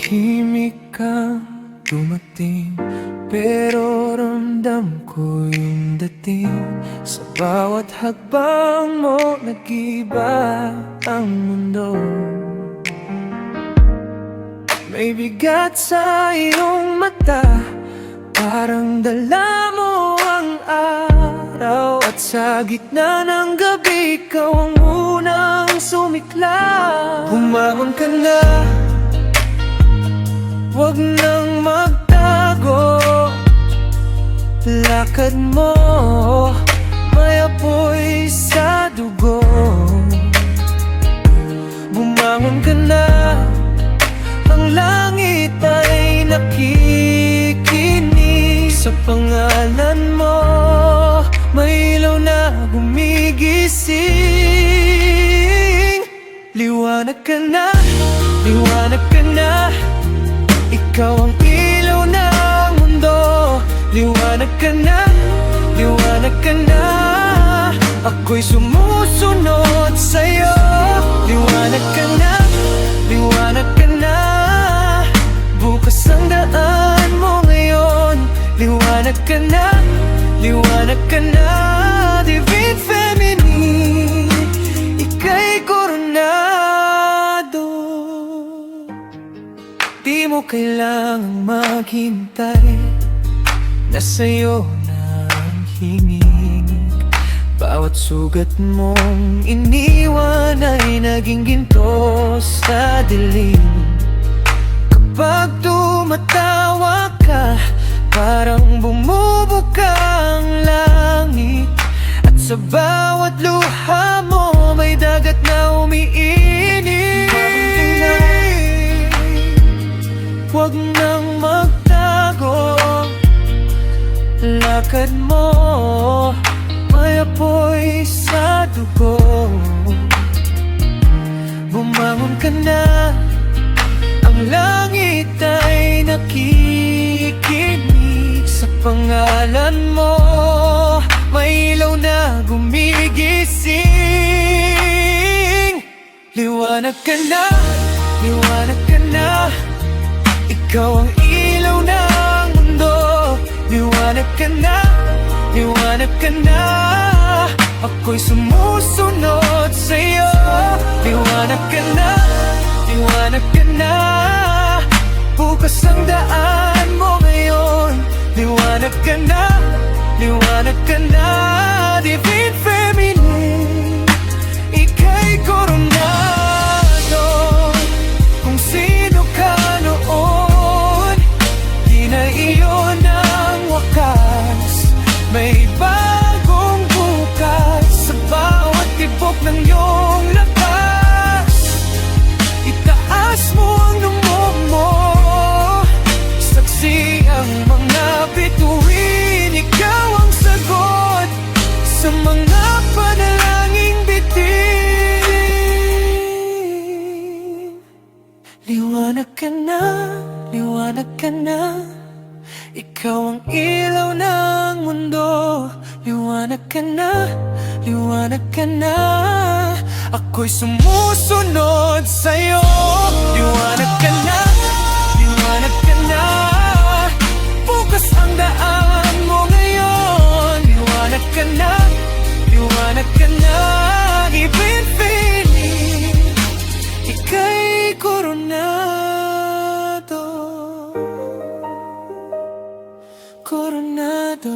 Tahimik kang dumating, pero ramdam ko yung dating. Sa bawat hakbang mo, nag-iba ang mundo. May bigat sa iyong mata, parang dala mo ang araw. At sa gitna ng gabi, ikaw ang unang sumiklab. Bumangon ka na, huwag nang magtago. Lakad mo, may apoy sa dugo. Bumangon ka na, ang langit ay nakikinig. Sa pangalan mo, may ilaw na gumigising. Liwanag ka na, liwanag ka na, ikaw ang ilaw ng mundo. Liwanag ka na, liwanag ka na, ako'y sumusunod sa'yo. Liwanag ka na, liwanag ka na, bukas ang daan mo ngayon. Liwanag ka na, liwanag ka na, Divine Feminine, ika'y koronado. Di mo kailangang maghintay, nasa'yo na ang hingin. Bawat sugat mong iniwan ay naging ginto sa dilim. Kapag tumatawa ka, parang bumubuka ang langit. At sa bawat luha mo, may dagat na umiinit. Huwag nang magtago, lakad mo, may apoy sa dugo. Bumangon ka na, ang langit ay nakikinig. Sa pangalan mo, may ilaw na gumigising. Liwanag ka na, liwanag ka na, ikaw ang ilaw ng mundo. Liwanag ka na, liwanag ka na, ako'y sumusunod sa'yo. Liwanag ka na, liwanag ka na, bukas ang daan mo ngayon. Liwanag ka na, liwanag ka na, Divine Feminine, ika'y koronado. Kung sino ka noon, di na iyon ang wakas. May bagong bukas sa bawat tibok ng iyong lakas. Itaas mo ang loob mo, saksi ang mga bituin. Ikaw ang sagot sa mga panalangin bitin. Liwanag ka na, liwanag ka na, ikaw ang ilaw ng mundo. Liwanag ka na, liwanag ka na, ako'y sumusunod sa'yo. Liwanag ka na, liwanag ka na, bukas ang daan mo ngayon. Liwanag ka na, liwanag ka na, Divine Feminine, ika'y koronado. Koronado.